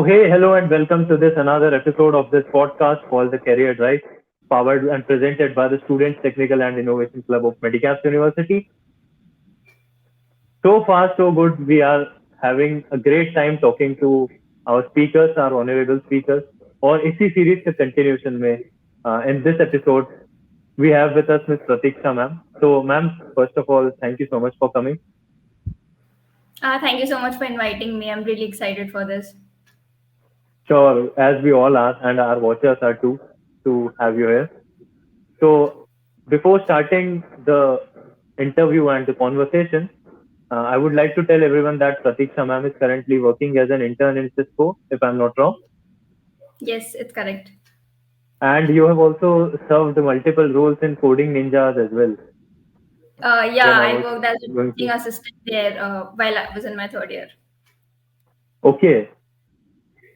Hey, hello, and welcome to this another episode of this podcast called The Career Drive, powered and presented by the Students Technical and Innovation Club of Medi-Caps University. So far, so good. We are having a great time talking to our speakers, our honorable speakers, और इसी series के continuation में in this episode we have with us Miss Pratiksha ma'am. So ma'am, first of all, thank you so much for coming. Thank you so much for inviting me. I'm really excited for this. Sure, as we all are, and our watchers are too, to have you here. So, before starting the interview and the conversation, I would like to tell everyone that Pratiksha ma'am is currently working as an intern in Cisco, if I'm not wrong. Yes, it's correct. And you have also served multiple roles in Coding Ninjas as well. Yeah, When I I was worked as a going teaching to. assistant there while I was in my third year. Okay,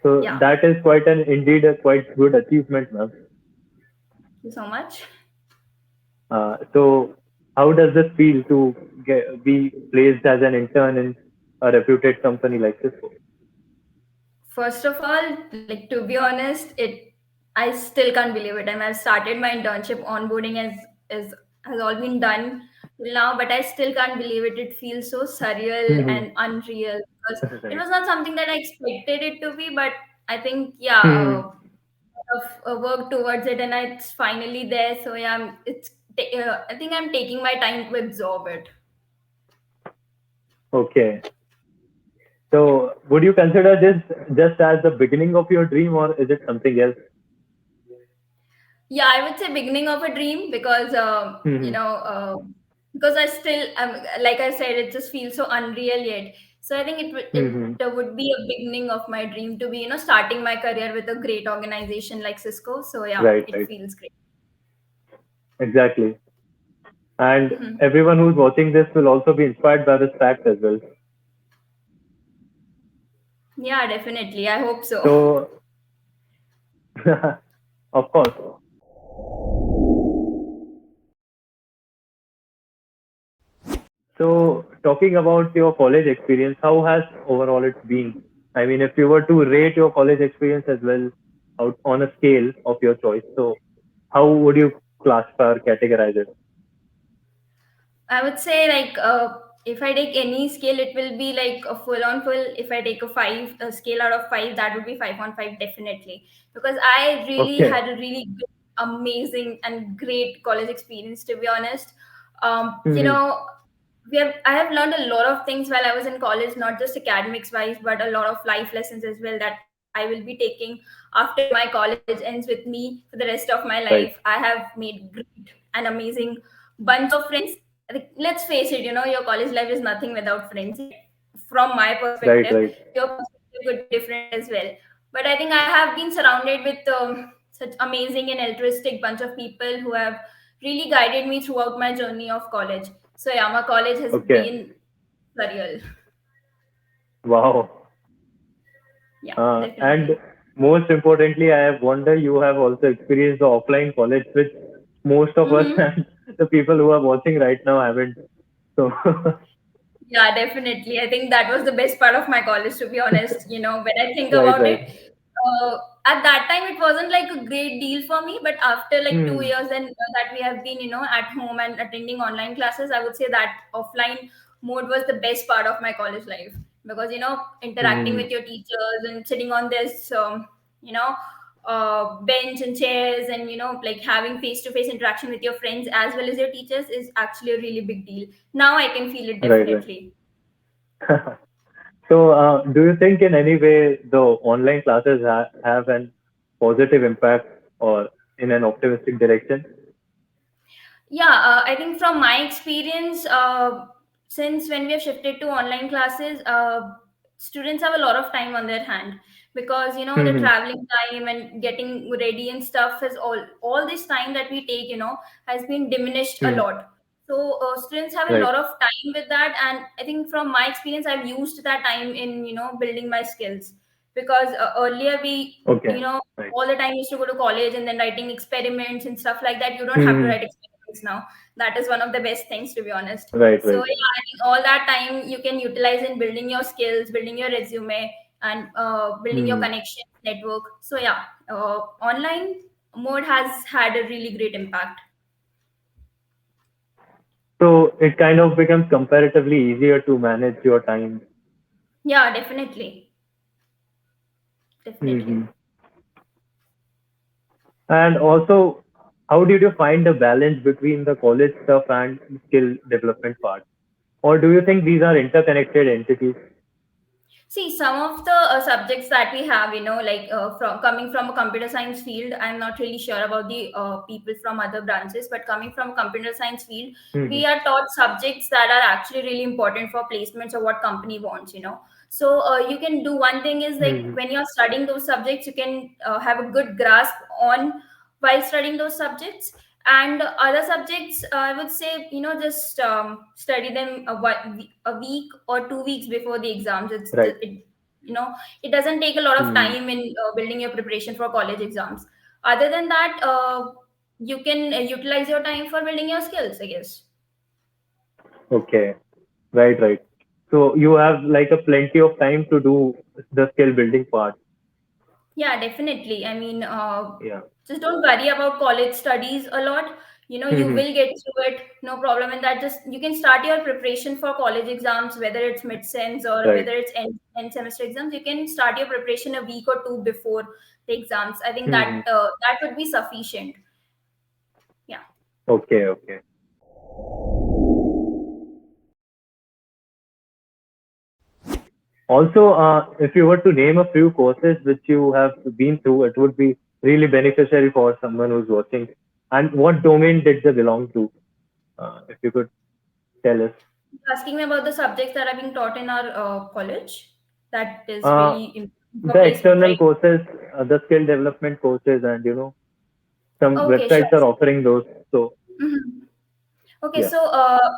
so Yeah, that is quite an indeed a quite good achievement, ma'am. thank you so much. So, how does this feel to be placed as an intern in a reputed company like Cisco? First of all, like to be honest, I still can't believe it. And I've started my internship onboarding as has all been done till now, but I still can't believe it. It feels so surreal Hmm. and unreal because it Right. was not something that I expected it to be. But I think yeah, Hmm. work towards it, and it's finally there. So yeah, I think I'm taking my time to absorb it. Okay. Yeah. So, would you consider this just as the beginning of your dream, or is it something else? Yeah, I would say beginning of a dream because Hmm. because I still like I said, it just feels so unreal yet. So I think Hmm. would be a beginning of my dream to be starting my career with a great organization like Cisco. So yeah, Right, it right. feels great. Exactly. And Mhm. everyone who's watching this will also be inspired by this fact as well. Yeah, definitely. I hope so. So, of course. So, talking about your college experience, how has overall it been? I mean, if you were to rate your college experience as well out on a scale of your choice, so how would you classify or categorize it? I would say like if I take any scale, it will be like a full on full. If I take a scale out of five, that would be 5 on 5 definitely. Because I really Okay. had a really good, amazing and great college experience. To be honest, you Hmm. know, I have learned a lot of things while I was in college, not just academics wise, but a lot of life lessons as well that I will be taking after my college ends with me for the rest of my life. Right. I have made great and amazing bunch of friends. Like, let's face it, your college life is nothing without friends. From my Right. perspective, Right. your perspective could be different as well. But I think I have been surrounded with such amazing and altruistic bunch of people who have really guided me throughout my journey of college. So yeah, my college has Okay. been surreal. Wow. Yeah, And definitely. most importantly, I wonder you have also experienced the offline college, which most of us Mm-hmm. and the people who are watching right now haven't. So, Yeah, definitely. I think that was the best part of my college, to be honest. When I think right, about right. it, at that time it wasn't like a great deal for me. But after like two Hmm. years and that we have been, at home and attending online classes, I would say that offline mode was the best part of my college life because interacting Hmm. with your teachers and sitting on this, you know, bench and chairs and like having face to face interaction with your friends as well as your teachers is actually a really big deal. Now I can feel it Right, right. definitely. So, do you think in any way the online classes have an positive impact or in an optimistic direction? Yeah, I think from my experience, since when we have shifted to online classes, students have a lot of time on their hand because the Hmm. traveling time and getting ready and stuff is all this time that we take, has been diminished a Hmm. lot. So students have a Right. lot of time with that, and I think from my experience, I've used that time in building my skills because earlier we Okay. you know Right. all the time used to go to college and then writing experiments and stuff like that. You don't have to Hmm. write experiments now. That is one of the best things, to be honest. Right, So right. yeah, I think all that time you can utilize in building your skills, building your resume, and building your Hmm. connection network. So yeah, online mode has had a really great impact. So it kind of becomes comparatively easier to manage your time. Yeah, definitely, Hmm. definitely. And also, how did you find the balance between the college stuff and skill development part? Or do you think these are interconnected entities? See, some of the subjects that we have, like from coming from a computer science field, I'm not really sure about the people from other branches, but coming from a computer science field, Hmm. we are taught subjects that are actually really important for placements or what company wants. So you can do one thing is like Hmm. when you're studying those subjects, you can have a good grasp on while studying those subjects. And other subjects, I would say, just study them a week or 2 weeks before the exams. Right. You know it doesn't take a lot of Hmm. time in building your preparation for college exams. Other than that, you can utilize your time for building your skills, I guess. Okay. Right, right. So you have like a plenty of time to do the skill building part. Yeah, definitely. I mean, Yeah. just don't worry about college studies a lot. You Hmm. will get through it, no problem in that. Just you can start your preparation for college exams, whether it's mid-sems or Right. whether it's end semester exams. You can start your preparation a week or two before the exams. I think Hmm. that would be sufficient. Yeah. Okay, okay. Also, if you were to name a few courses which you have been through, it would be really beneficial for someone who's watching. And what domain did they belong to? If you could tell us. Asking me about the subjects that are being taught in our college, that is Uh, really important for the placement, external right? courses, the skill development courses, and some Okay, sure. websites are offering those. So, Mhm. Okay, yeah. so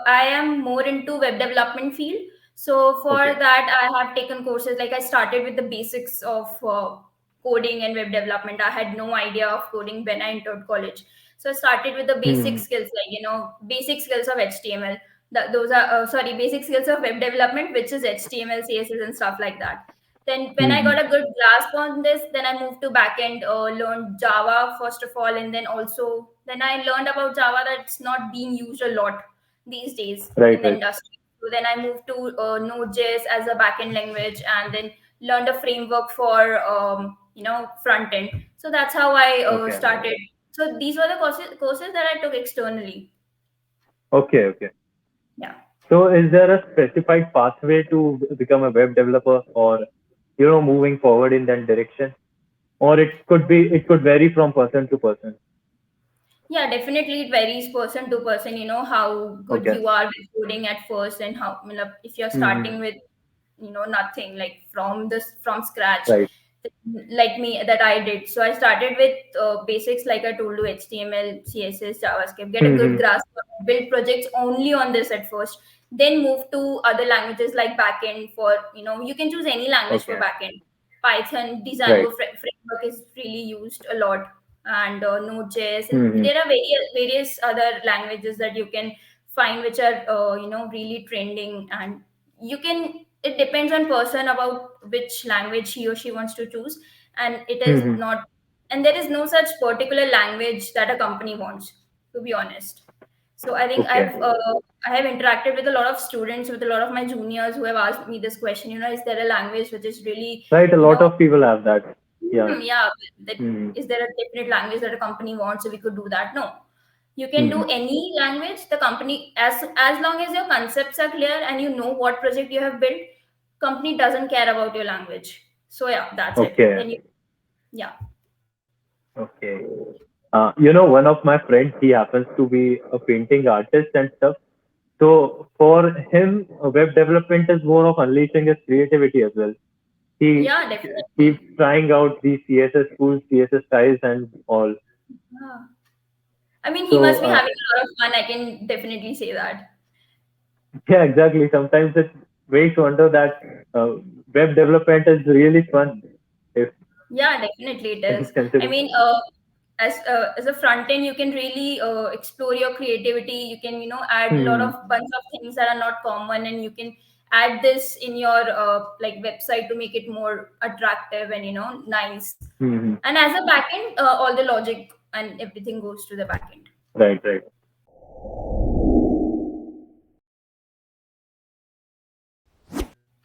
I am more into web development field. So for Okay. that, I have taken courses. Like I started with the basics of coding and web development. I had no idea of coding when I entered college. So I started with the basic Hmm. skills, like basic skills of HTML. Those are sorry, basic skills of web development, which is HTML, CSS, and stuff like that. Then when I Hmm. got a good grasp on this, then I moved to backend, learned Java first of all, and then also then I learned about Java that's not being used a lot these days Right, in the right. industry. So then I moved to Node.js as a backend language, and then learned a framework for front end. So that's how I Okay. started. So these were the courses that I took externally. Okay, okay. Yeah. So, is there a specified pathway to become a web developer, or moving forward in that direction? Or it could vary from person to person. Yeah, definitely it varies person to person, how good Okay. you are with coding at first and how, if you're Hmm. starting with, nothing like from scratch, Right. like me that I did. So I started with basics like I told you, HTML, CSS, JavaScript, get a good Hmm. grasp, build projects only on this at first, then move to other languages like backend for, you can choose any language for Okay. backend. Python, Right. Django framework is really used a lot, and Node.js, and Hmm. there are various other languages that you can find which are really trending, and you can it depends on person about which language he or she wants to choose, and it is Hmm. not and there is no such particular language that a company wants, to be honest. So I think Okay. I have interacted with a lot of students, with a lot of my juniors who have asked me this question, is there a language which is really, Right. A you lot know of people have that. Yeah. yeah, that Hmm. is there a definite language that a company wants, so we could do that? No, you can do Hmm. any language. The company, as long as your concepts are clear and you know what project you have built, company doesn't care about your language. So yeah, that's it. Okay. Then you Yeah. Okay. One of my friends, he happens to be a painting artist and stuff. So for him, web development is more of unleashing his creativity as well. He Yeah, keeps definitely. trying out these CSS tools, CSS styles, and all. Yeah. I mean, he So must be having a lot of fun, I can definitely say that. yeah, exactly. Sometimes it makes wonder that uh, web development is really fun if Yeah, definitely it is. I consider. mean, as a front end, you can really explore your creativity. You can add a lot Hmm. of bunch of things that are not common, and you can add this in your like website to make it more attractive and nice. Hmm. And as a backend, all the logic and everything goes to the backend. Right, right.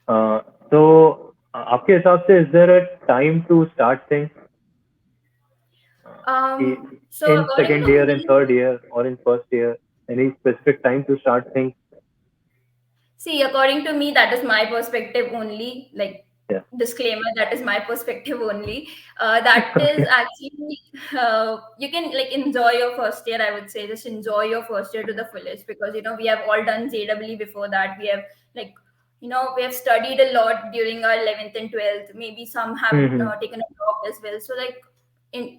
Uh, so, आपके हिसाब से is there a time to start things So in according second to year, in me, third year, or in first year? Any specific time to start things? see, according to me, that is my perspective only. Like, Yeah. disclaimer, that is my perspective only. That is Okay. actually, you can like enjoy your first year. I would say just enjoy your first year to the fullest, because we have all done JEE before that. We have like we have studied a lot during our 11th and 12th. Maybe some have Hmm. taken a job as well. So like,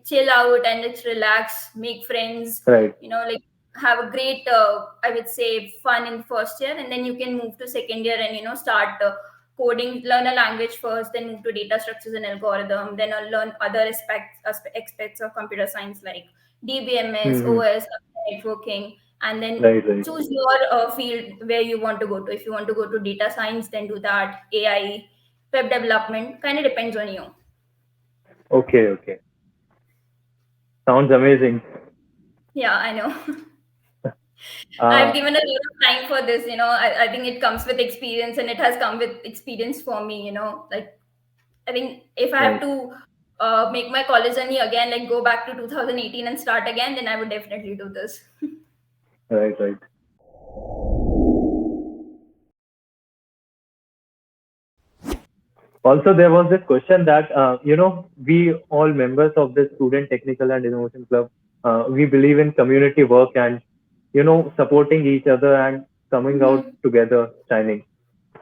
chill out and let's relax, make friends. Right. Like have a great I would say fun in first year, and then you can move to second year and start coding, learn a language first, then move to data structures and algorithm, then learn other aspects of computer science like DBMS, Hmm. OS, networking, and then Right, right. choose your field where you want to go to. If you want to go to data science, then do that. AI, web development, kind of depends on you. Okay, okay. Sounds amazing. Yeah, I know. I've Uh, given a lot of time for this. I think it comes with experience, and it has come with experience for me. Like, I think if I have right, to make my college journey again, like go back to 2018 and start again, then I would definitely do this. right, right. Also, there was this question that, we all members of the Student Technical and Innovation Club, we believe in community work and, supporting each other and coming out Mhm. together, shining.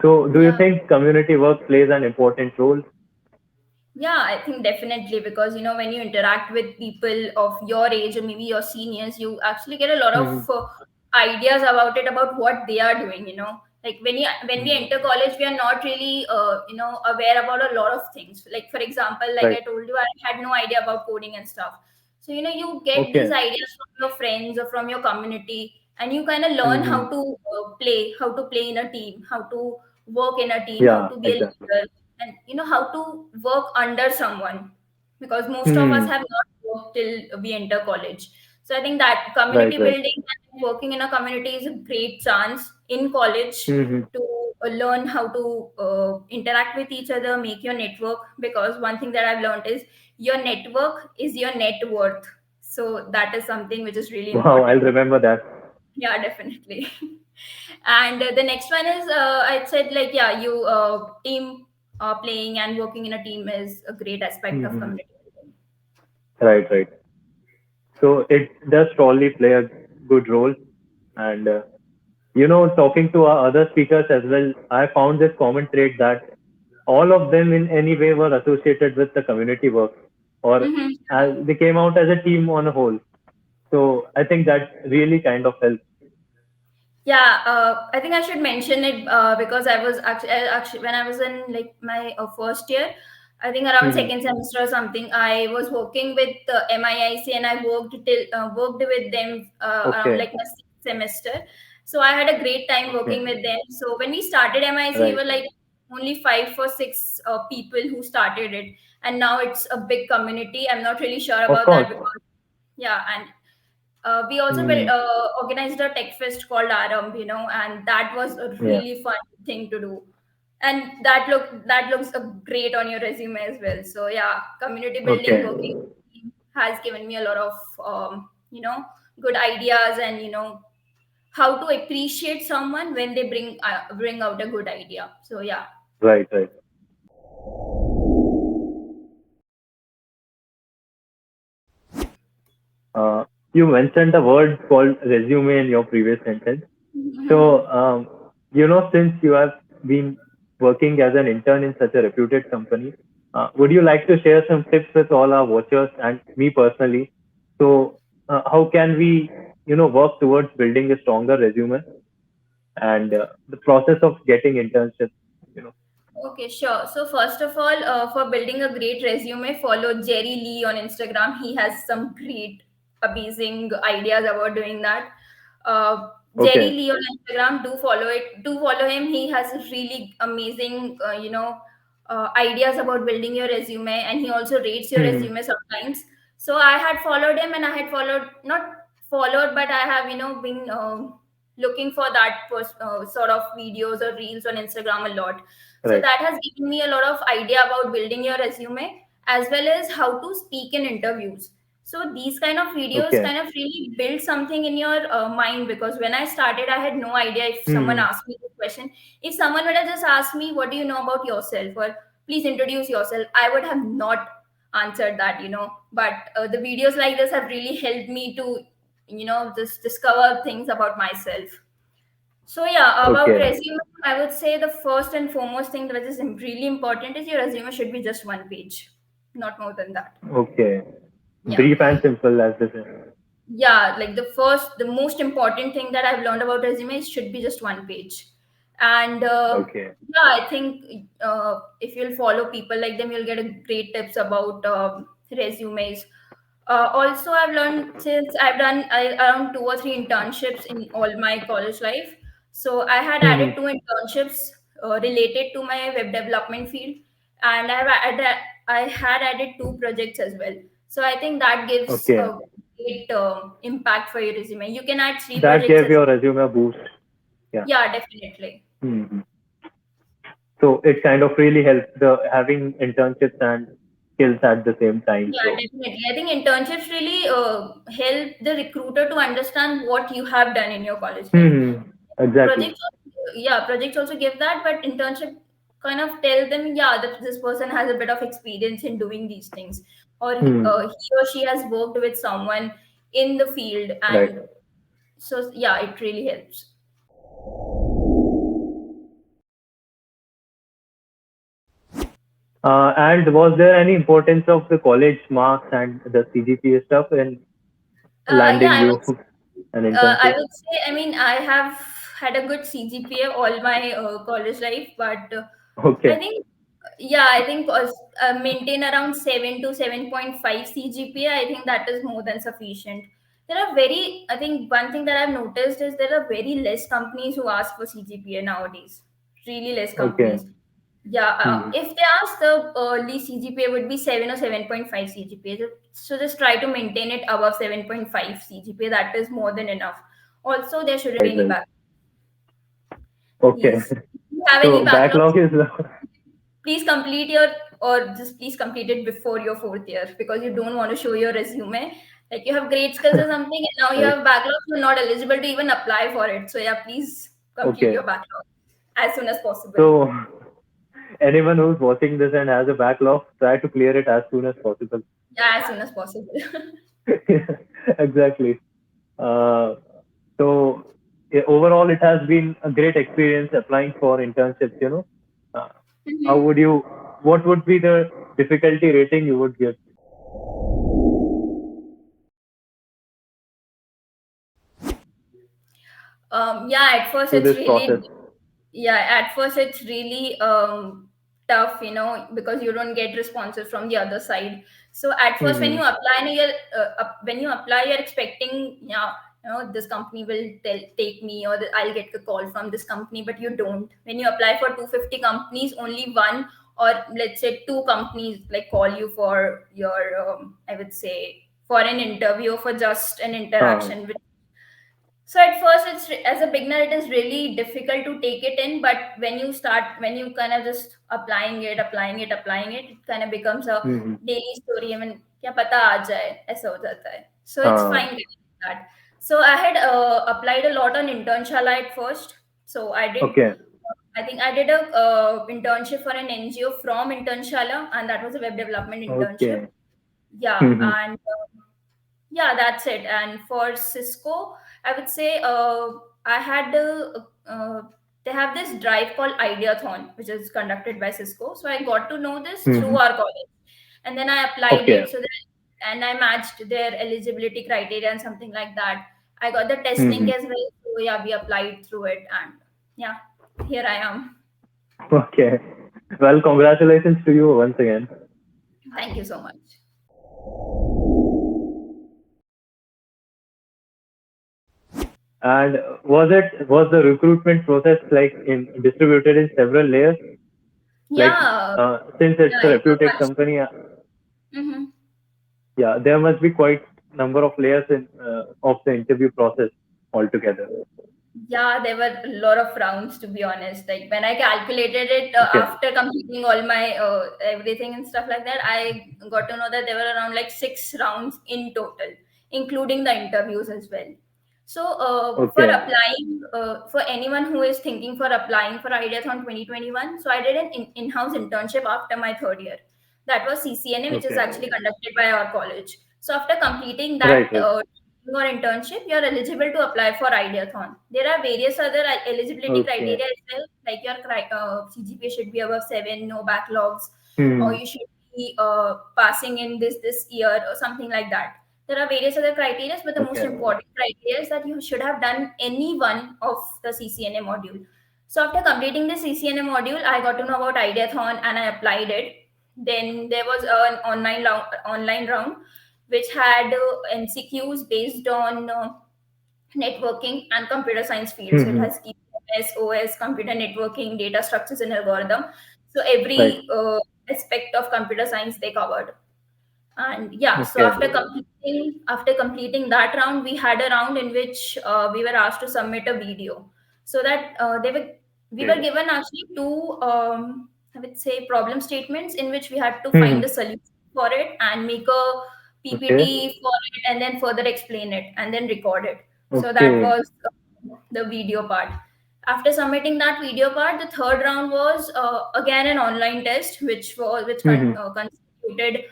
So, do you Yeah. think community work plays an important role? Yeah, I think definitely, because when you interact with people of your age or maybe your seniors, you actually get a lot of Hmm. ideas about it, about what they are doing. Like when we Hmm. enter college, we are not really aware about a lot of things. Like for example, like Right. I told you, I had no idea about coding and stuff. So you get these Okay. ideas from your friends or from your community, and you kind of learn Hmm. how to play in a team, how to work in a team, how Yeah, to be a exactly. leader, and how to work under someone, because most of us Hmm. have not worked till we enter college. So I think that Right, community right. building and working in a community is a great chance in college Hmm. to learn how to interact with each other, make your network, because one thing that I've learned is your network is your net worth. So that is something which is really Wow, I'll important. remember that. Yeah, definitely. And the next one is, I said, like, yeah, you team playing and working in a team is a great aspect of Hmm. community building. Right, right. So it does probably play a good role. And, talking to our other speakers as well, I found this common trait that all of them in any way were associated with the community work, or Mm-hmm. as they came out as a team on a whole. So I think that really kind of helps. Yeah, I think I should mention it because I was actually when I was in like my first year, I think around Hmm. second semester or something, I was working with MIIC, and I worked with them around Okay, like my sixth semester. So I had a great time okay, working with them. So when we started MIIC, we right. were like only 5 or 6 people who started it, and now it's a big community. I'm not really sure Of about that course. because yeah, and we also Hmm. organized a tech fest called Aram, and that was a Yeah. really fun thing to do. And that looks great on your resume as well. So yeah, community building, Okay. working team has given me a lot of good ideas, and how to appreciate someone when they bring out a good idea. So yeah. Right, right. Uh, you mentioned the word called resume in your previous sentence. So, since you have been working as an intern in such a reputed company, would you like to share some tips with all our watchers and me personally? So, how can we, work towards building a stronger resume and the process of getting internships? You know. Okay, sure. So first of all, for building a great resume, follow Jerry Lee on Instagram. He has some great, amazing ideas about doing that. Uh, Jerry Okay. Lee on Instagram. Do follow it. Do follow him. He has really amazing, ideas about building your resume, and he also rates your Hmm. resume sometimes. So I had followed him, and I had followed, not followed, but I have been looking for that sort of videos or reels on Instagram a lot. So Right. that has given me a lot of idea about building your resume, as well as how to speak in interviews. So these kind of videos Okay. kind of really build something in your mind, because when I started, I had no idea. If someone Hmm. asked me this question, if someone would have just asked me, "What do you know about yourself?" or "Please introduce yourself," I would have not answered that. But the videos like this have really helped me to, just discover things about myself. So yeah, about Okay. resume, I would say the first and foremost thing that is really important is your resume should be just one page, not more than that. Okay. Yeah. Brief and simple, as they say. Yeah, like the most important thing that I've learned about resumes should be just one page. And Okay. yeah, I think if you'll follow people like them, you'll get a great tips about resumes. Also, I've learned, since I've done around two or three internships in all my college life. So I had Hmm. added two internships related to my web development field, and I had added two projects as well. So I think that gives Okay. a great impact for your resume. You can add three That projects gave as your well. resume a boost. Yeah. Yeah, definitely. Hmm. So it kind of really helps the having internships and skills at the same time. Yeah, So. definitely. I think internships really help the recruiter to understand what you have done in your college life. Hmm. Exactly. Projects, yeah, projects also give that, but internship kind of tell them, yeah, that this person has a bit of experience in doing these things, or Hmm. he or she has worked with someone in the field, Right. and so yeah, it really helps. And was there any importance of the college marks and the CGPA stuff in Yeah, landing you an I internship? would say, I mean, I have had a good CGPA all my college life, but I Okay. think, yeah, I think maintain around 7 to 7.5 CGPA. I think that is more than sufficient. I think one thing that I've noticed is there are very less companies who ask for CGPA nowadays. Really less Okay. companies. Yeah, Hmm. if they ask, the early CGPA would be 7 or 7.5 CGPA. So just try to maintain it above 7.5 CGPA. That is more than enough. Also, there shouldn't be Right. any Right. back. Okay. Please. If you have any So backlogs, backlog is please complete your, or just please complete it before your fourth year, because you don't want to show your resume like you have great skills or something, and now you right. have backlogs, you're not eligible to even apply for it. So yeah, please complete Okay. your backlog as soon as possible. So anyone who's watching this and has a backlog, try to clear it as soon as possible. Yeah, as soon as possible. Exactly. Uh, so overall, it has been a great experience applying for internships. Uh, how Mhm. would you? What would be the difficulty rating you would give Yeah, at first to it's this process? really, yeah, at first it's really tough, because you don't get responses from the other side. So at first when Hmm. you apply, when you apply, you're expecting, yeah, this company will take me, or I'll get a call from this company, but you don't. When you apply for 250 companies, only one, or let's say two companies like call you for your, I would say, for an interview, for just an Uh, interaction with. So at first, as a beginner, it is really difficult to take it in. But when you kind of just applying it, it kind of becomes a hmm. daily story. I mean, क्या पता आ जाए, ऐसा हो जाता है. So it's uh, fine getting that. So I had applied a lot on Internshala at first. So I did. okay. I think I did a internship for an NGO from Internshala, and that was a web development internship. Okay. Yeah, Hmm. and yeah, that's it. And for Cisco, I would say I had they have this drive called Ideathon, which is conducted by Cisco. So I got to know this through Hmm. our college, and then I applied Okay. it. And I matched their eligibility criteria and something like that. I got the test link Hmm. as well. So yeah, we applied through it, and yeah, here I am. Okay. Well, congratulations to you once again. Thank you so much. And was the recruitment process like in distributed in several layers? Like Yeah, since it's yeah, a it was reputed actually. company, Mhm. yeah, there must be quite number of layers in of the interview process altogether. Yeah, there were a lot of rounds to be honest. Like when I calculated it Okay, after completing all my everything and stuff like that, I got to know that there were around like 6 rounds in total, including the interviews as well. So for okay, applying, for anyone who is thinking for applying for Ideathon 2021, so I did an in-house internship after my third year. That was CCNA, which is okay, actually conducted by our college. So after completing that right, right, your internship, you're eligible to apply for Ideathon. There are various other eligibility okay, criteria as well, like your CGPA should be above 7, no backlogs, or hmm, you should be passing in this year or something like that. There are various other criteria, but the most okay, important criteria is that you should have done any one of the CCNA module. So after completing the CCNA module, I got to know about Ideathon and I applied it. Then there was an online round which had MCQs based on networking and computer science field. So it hmm, has TPS, OS, computer networking, data structures, and algorithm. So right, every aspect of computer science they covered. And yeah, so okay, after completing that round, we had a round in which we were asked to submit a video. So that we were okay, given actually two I would say problem statements in which we had to find hmm, the solution for it and make a okay, PPT for it and then further explain it and then record it. So that okay, was the video part. After submitting that video part, the third round was again an online test, hmm, constituted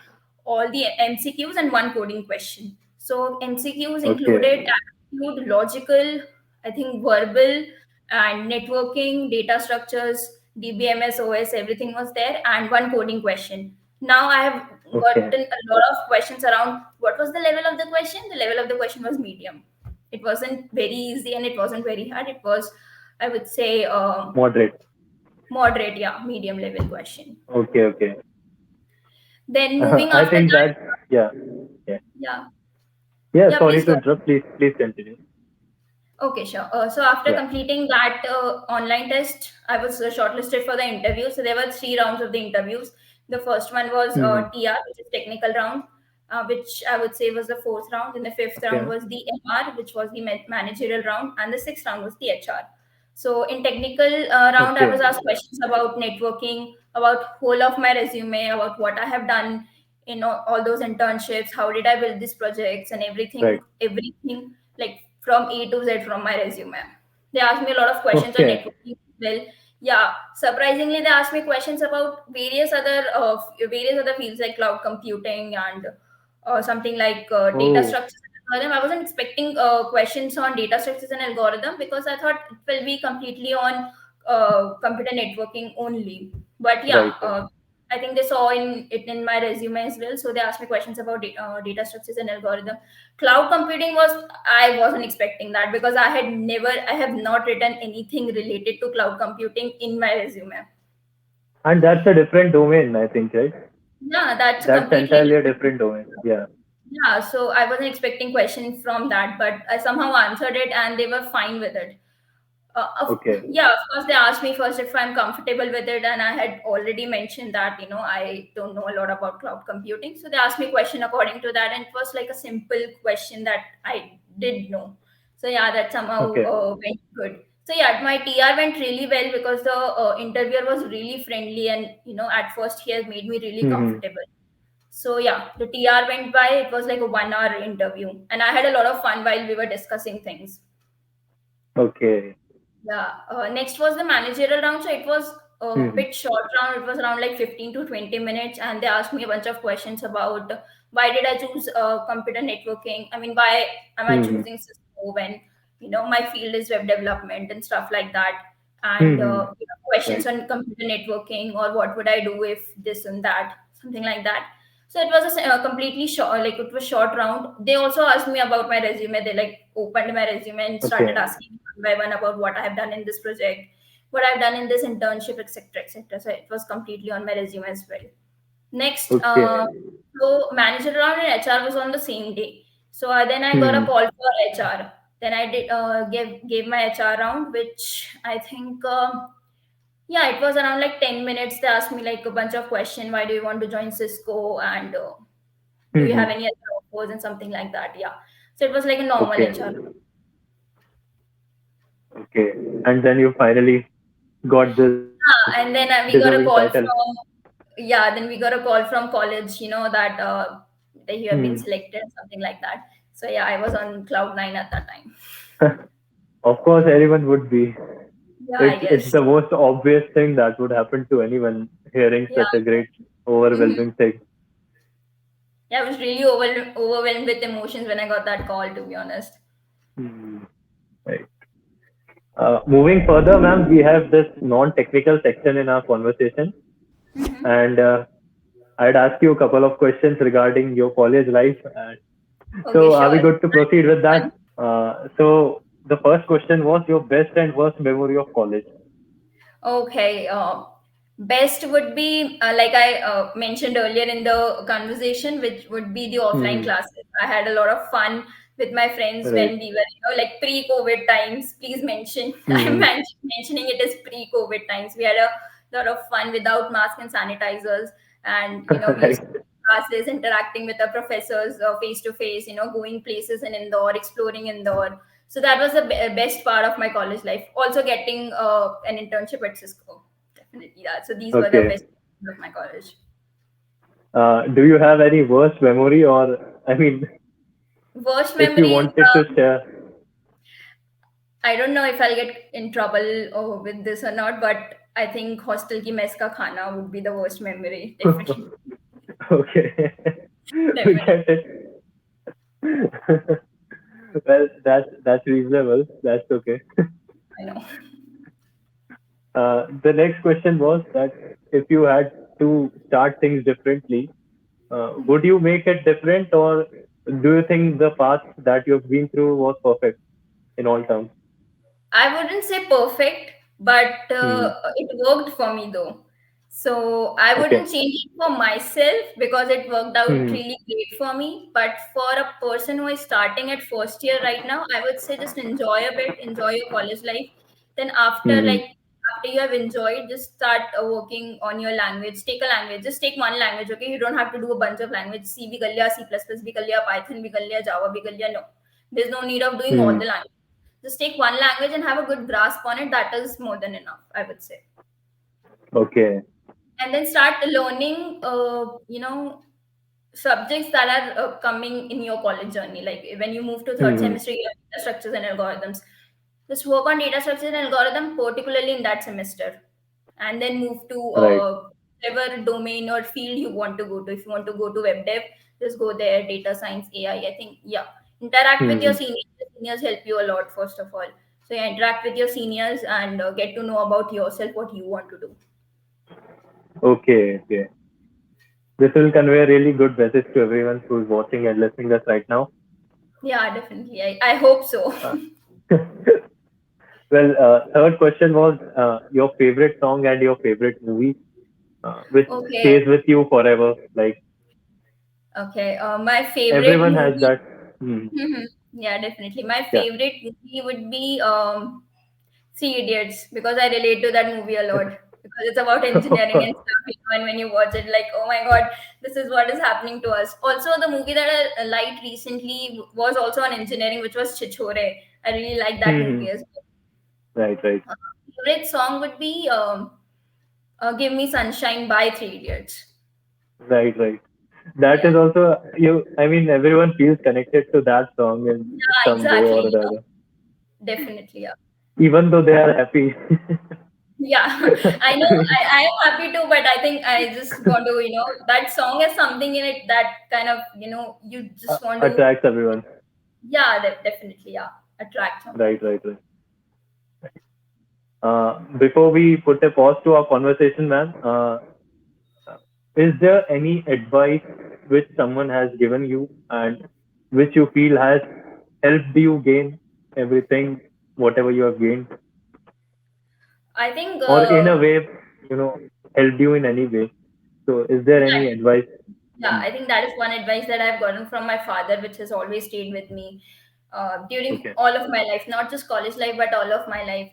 all the MCQs and one coding question. So MCQs okay, included aptitude, logical, I think verbal, and networking, data structures, DBMS, OS, everything was there, and one coding question. Now I have okay, gotten a lot of questions around what was the level of the question. The level of the question was medium. It wasn't very easy and it wasn't very hard. It was, I would say, moderate. moderate, yeah, medium level question. Okay, okay. Then moving I after think that, that, yeah, yeah, yeah, yeah. yeah, Sorry please to go. interrupt. Please continue. Okay, sure. So after Yeah. completing that online test, I was shortlisted for the interview. So there were 3 rounds of the interviews. The first one was Hmm. TR, which is technical round, which I would say was the fourth round. And the fifth round Okay. was the MR, which was the managerial round, and the sixth round was the HR. So in technical round, I Okay. was asked questions about networking, about whole of my resume, about what I have done in all those internships, how did I build these projects, and Right. everything like from A to Z from my resume. They asked me a lot of questions on Okay. networking as well. Yeah, surprisingly, they asked me questions about various other fields like cloud computing and something like data Oh, structures and algorithm. I wasn't expecting questions on data structures and algorithm because I thought it will be completely on computer networking only. But yeah, right, right. I think they saw in it in my resume as well. So they asked me questions about data structures and algorithm. Cloud computing was I wasn't expecting that because I have not written anything related to cloud computing in my resume. And that's a different domain, I think, right? Yeah, that's a That's completely entirely a different. different domain. Yeah. Yeah, so I wasn't expecting questions from that, but I somehow answered it and they were fine with it. Okay. Yeah, of course, they asked me first if I'm comfortable with it, and I had already mentioned that, I don't know a lot about cloud computing. So they asked me question according to that, and it was like a simple question that I did know. So yeah, that somehow Okay. went good. So yeah, my TR went really well because the interviewer was really friendly, and at first he has made me really Hmm. comfortable. So yeah, the TR went by. It was like a 1 hour interview, and I had a lot of fun while we were discussing things. Okay. Yeah. Next was the managerial round. So it was a Hmm. bit short round. It was around like 15 to 20 minutes. And they asked me a bunch of questions about why did I choose computer networking? I mean, why am I Hmm. choosing Cisco when, my field is web development and stuff like that? And Hmm. questions Right. on computer networking or what would I do if this and that, something like that. So it was completely short, like it was short round. They also asked me about my resume. They like opened my resume and started Okay. asking one by one about what I have done in this project, what I've done in this internship, etc., etc. So it was completely on my resume as well. Next, Okay. so manager round and HR was on the same day. So then I got a Hmm. call for HR. Then I did gave my HR round, which I think yeah, it was around like 10 minutes. They asked me like a bunch of questions. Why do you want to join Cisco? And do you have Hmm. any other offers and something like that? Yeah. So it was like a normal Okay. HR. Okay. And then you finally got this And then deserving we title. got a call from yeah. Then we got a call from college. That that you have Hmm. been selected, something like that. So yeah, I was on cloud nine at that time. Of course, anyone would be. Yeah, I It's guess. the most obvious thing that would happen to anyone hearing Yeah. such a great, Mhm. overwhelming thing. Yeah, I was really overwhelmed with emotions when I got that call. To be honest. Hmm. Right. Moving further, ma'am, we have this non-technical section in our conversation, Hmm. and I'd ask you a couple of questions regarding your college life. Okay, So, are we sure. good to proceed with that? Fun. So, the first question was your best and worst memory of college. Okay. Best would be like I mentioned earlier in the conversation, which would be the offline Hmm. classes. I had a lot of fun with my friends Right. when we were, like pre-COVID times. Please mention, I'm Hmm. mentioning it as pre-COVID times. We had a lot of fun without mask and sanitizers, and we used Right. to go to classes, interacting with the professors face to face. Going places in indoor, exploring indoor. So that was the best part of my college life. Also getting an internship at Cisco. Definitely that. So these were the Okay. best parts of my college. Do you have any worst memory, or I mean, Worst if you memories. wanted to share? I don't know if I'll get in trouble with this or not, but I think hostel ki mess ka khana would be the worst memory. Definitely. Okay. We Definitely. get it. Well, that's reasonable. That's okay. I know. The next question was that if you had to start things differently, would you make it different, or do you think the path that you've been through was perfect in all terms? I wouldn't say perfect, but Hmm. it worked for me though. So I Okay. wouldn't change it for myself because it worked out Hmm. really great for me. But for a person who is starting at first year right now, I would say just enjoy a bit, enjoy your college life. Then Hmm. after you have enjoyed, just start working on your language. Take a language. Just take one language, okay? You don't have to do a bunch of language. C bhi kar liya, C++ bhi kar liya, Python bhi kar liya, Java bhi kar liya. No, there's no need of doing all Hmm. the language. Just take one language and have a good grasp on it. That is more than enough, I would say. Okay. And then start learning subjects that are coming in your college journey. Like when you move to third Hmm. semester, you have data structures and algorithms. Just work on data structures and algorithm, particularly in that semester, and then move to Right. whatever domain or field you want to go to. If you want to go to web dev, just go there. Data science, AI. I think, yeah. Interact with your Hmm. seniors. The seniors help you a lot, first of all. So yeah, interact with your seniors and get to know about yourself, what you want to do. Okay. Okay. This will convey a really good message to everyone who's watching and listening us right now. Yeah, definitely. I hope so. Uh, well, third question was your favorite song and your favorite movie, which Okay. stays with you forever. Like Okay. My favorite everyone has movie. that. Hmm. Mhm. Yeah, definitely. My Yeah. favorite movie would be Three Idiots because I relate to that movie a lot because it's about Of engineering course. and stuff. And when you watch it, like, oh my god, this is what is happening to us. Also, the movie that I liked recently was also on engineering, which was Chichore. I really like that Hmm. movie as well. Right. Right. Favorite song would be "Give Me Sunshine" by Three Idiots. Right. Right. That is Yeah, also you. I mean, everyone feels connected to that song in yeah, some way exactly. or the other, Definitely, yeah. even though they are happy. Yeah, I know. I am happy too, but I think I just want to, that song has something in it that kind of, you just want to, Attracts everyone. yeah, definitely, yeah, attract someone. Right. Right. Right. Before we put a pause to our conversation, ma'am, is there any advice which someone has given you and which you feel has helped you gain everything, whatever you have gained, I think, or in a way, you know, helped you in any way? So, is there yeah, any advice? yeah, I think that is one advice that I've gotten from my father, which has always stayed with me. during Okay. all of my life, not just college life, but all of my life.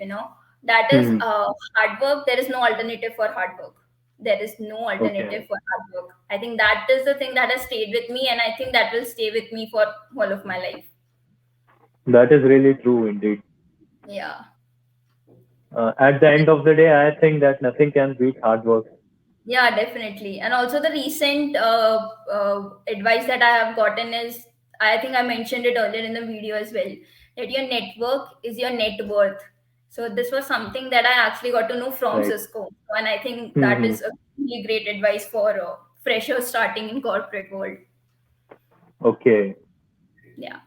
That is hard work. There is no alternative for hard work. There is no alternative Okay. for hard work. I think that is the thing that has stayed with me, and I think that will stay with me for all of my life. That is really true indeed. Yeah. At the end of the day, I think that nothing can beat hard work. Yeah, definitely. And also the recent advice that I have gotten is, I think I mentioned it earlier in the video as well, that your network is your net worth. So this was something that I actually got to know from Right. Cisco, and I think that Hmm. is a really great advice for freshers starting in corporate world. Okay. Yeah.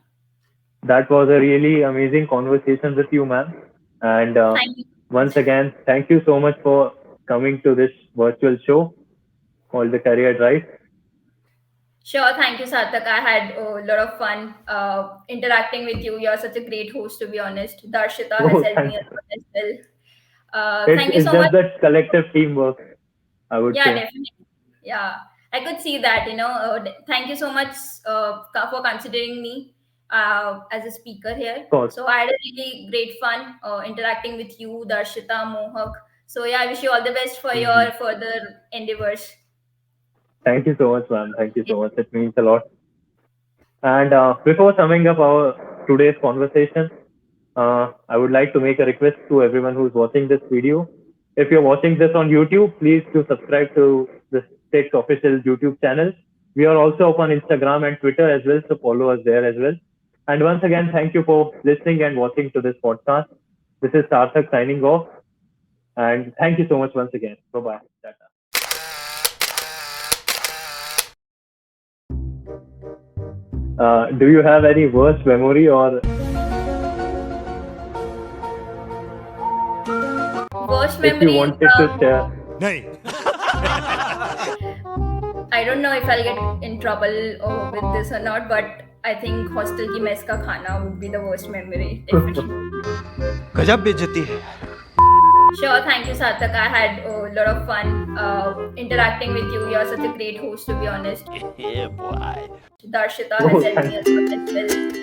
That was a really amazing conversation with you, ma'am. And Thank you. once again, thank you so much for coming to this virtual show called the Career Drive. Sure, thank you, Sarthak. I had a lot of fun interacting with you. You're such a great host, to be honest. Darshita has Oh, helped thank me a you. lot as well. Thank you It's so much. just that collective teamwork, I would Yeah, say. definitely. Yeah, I could see that. Thank you so much for considering me as a speaker here. Of course. So I had a really great fun interacting with you, Darshita, Mohak. So yeah, I wish you all the best for Hmm. your further endeavors. Thank you so much, ma'am. Thank you so much. It means a lot. And before summing up our today's conversation, I would like to make a request to everyone who's watching this video. If you're watching this on YouTube, please do subscribe to the STIC official YouTube channel. We are also up on Instagram and Twitter as well, so follow us there as well. And once again, thank you for listening and watching to this podcast. This is Sarthak signing off. And thank you so much once again. Bye bye. Do you have any worst memory or Worst if you memories. wanted to share? नहीं I don't know if I'll get in trouble with this or not, but I think hostel ki mess ka khana would be the worst memory. Definitely. गजब बेइज्जती है Sure, thank you, Sarthak. I had a lot of fun interacting with you. You're such a great host, to be honest. Yeah, boy. Darshita Oh, has helped thank me a lot as well.